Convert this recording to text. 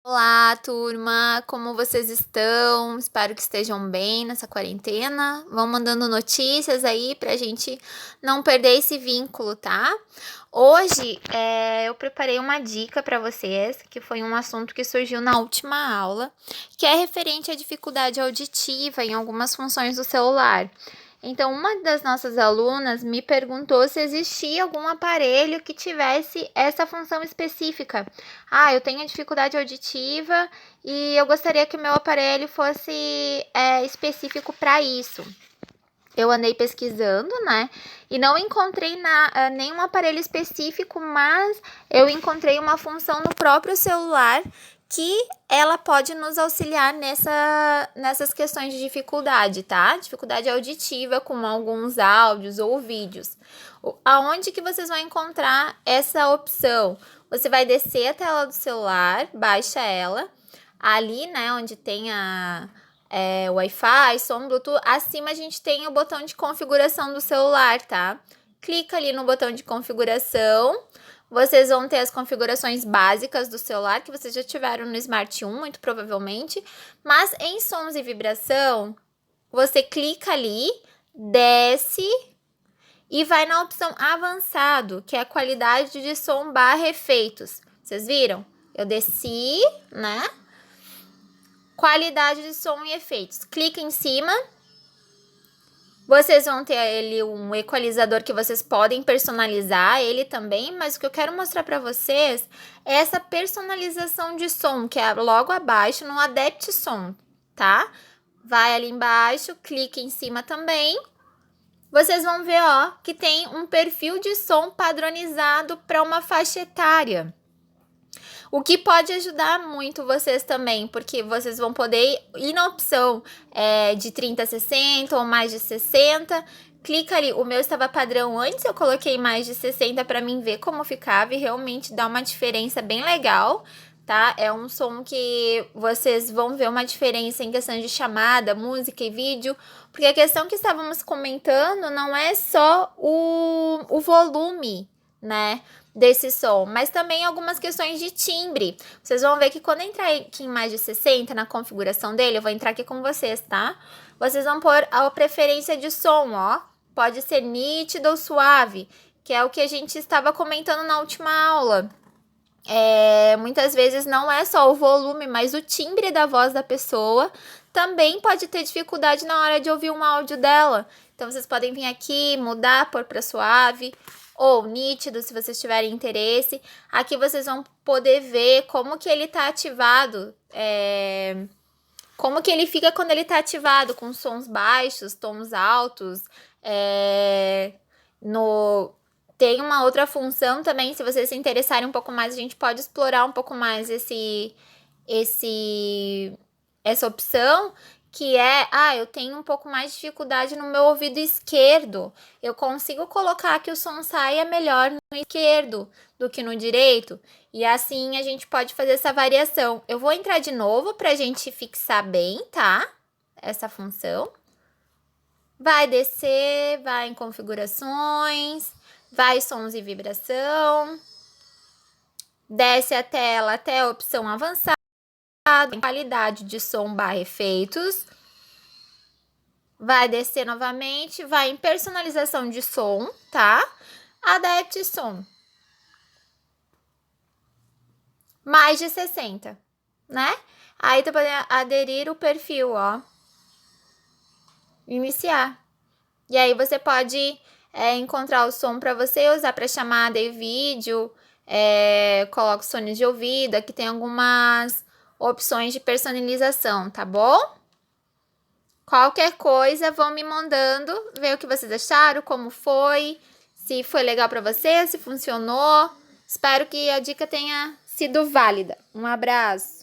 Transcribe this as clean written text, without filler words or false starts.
Olá, turma! Como vocês estão? Espero que estejam bem nessa quarentena. Vão mandando notícias aí pra gente não perder esse vínculo, tá? Hoje eu preparei uma dica para vocês, que foi um assunto que surgiu na última aula, que é referente à dificuldade auditiva em algumas funções do celular. Então, uma das nossas alunas me perguntou se existia algum aparelho que tivesse essa função específica. Eu tenho dificuldade auditiva e eu gostaria que o meu aparelho fosse específico para isso. Eu andei pesquisando, né? E não encontrei nenhum aparelho específico, mas eu encontrei uma função no próprio celular que ela pode nos auxiliar nessas questões de dificuldade, tá? Dificuldade auditiva, com alguns áudios ou vídeos. Aonde que vocês vão encontrar essa opção? Você vai descer a tela do celular, baixa ela, ali, né, onde tem Wi-Fi, som, Bluetooth, acima a gente tem o botão de configuração do celular, tá? Clica ali no botão de configuração, vocês vão ter as configurações básicas do celular, que vocês já tiveram no Smart 1, muito provavelmente, mas em sons e vibração, você clica ali, desce e vai na opção avançado, que é a qualidade de som / efeitos. Vocês viram? Eu desci, né? Qualidade de som e efeitos. Clica em cima. Vocês vão ter ali um equalizador que vocês podem personalizar ele também, mas o que eu quero mostrar para vocês é essa personalização de som, que é logo abaixo no Adapt Som, tá? Vai ali embaixo, clica em cima também. Vocês vão ver, ó, que tem um perfil de som padronizado para uma faixa etária. O que pode ajudar muito vocês também, porque vocês vão poder ir na opção de 30 a 60 ou mais de 60. Clica ali, o meu estava padrão antes, eu coloquei mais de 60 para mim ver como ficava e realmente dá uma diferença bem legal, tá? É um som que vocês vão ver uma diferença em questão de chamada, música e vídeo, porque a questão que estávamos comentando não é só o volume, né, desse som, mas também algumas questões de timbre. Vocês vão ver que quando entrar aqui em mais de 60 na configuração dele, eu vou entrar aqui com vocês, tá? Vocês vão pôr a preferência de som, ó. Pode ser nítido ou suave, que é o que a gente estava comentando na última aula. Muitas vezes não é só o volume, mas o timbre da voz da pessoa também pode ter dificuldade na hora de ouvir um áudio dela. Então, vocês podem vir aqui, mudar, pôr para suave ou nítido, se vocês tiverem interesse. Aqui vocês vão poder ver como que ele está ativado, como que ele fica quando ele está ativado, com sons baixos, tons altos, Tem uma outra função também, se vocês se interessarem um pouco mais, a gente pode explorar um pouco mais essa opção, que eu tenho um pouco mais de dificuldade no meu ouvido esquerdo. Eu consigo colocar que o som saia melhor no esquerdo do que no direito. E assim a gente pode fazer essa variação. Eu vou entrar de novo pra gente fixar bem, tá? Essa função. Vai descer, vai em configurações, vai sons e vibração. Desce a tela até a opção avançada, em qualidade de som / efeitos. Vai descer novamente, vai em personalização de som, tá? Adapt Som. Mais de 60, né? Aí tu pode aderir o perfil, ó. Iniciar. E aí você pode encontrar o som para você usar para chamada e vídeo. Coloca os fones de ouvido. Aqui tem algumas opções de personalização, tá bom? Qualquer coisa, vão me mandando, ver o que vocês acharam, como foi, se foi legal para vocês, se funcionou. Espero que a dica tenha sido válida. Um abraço!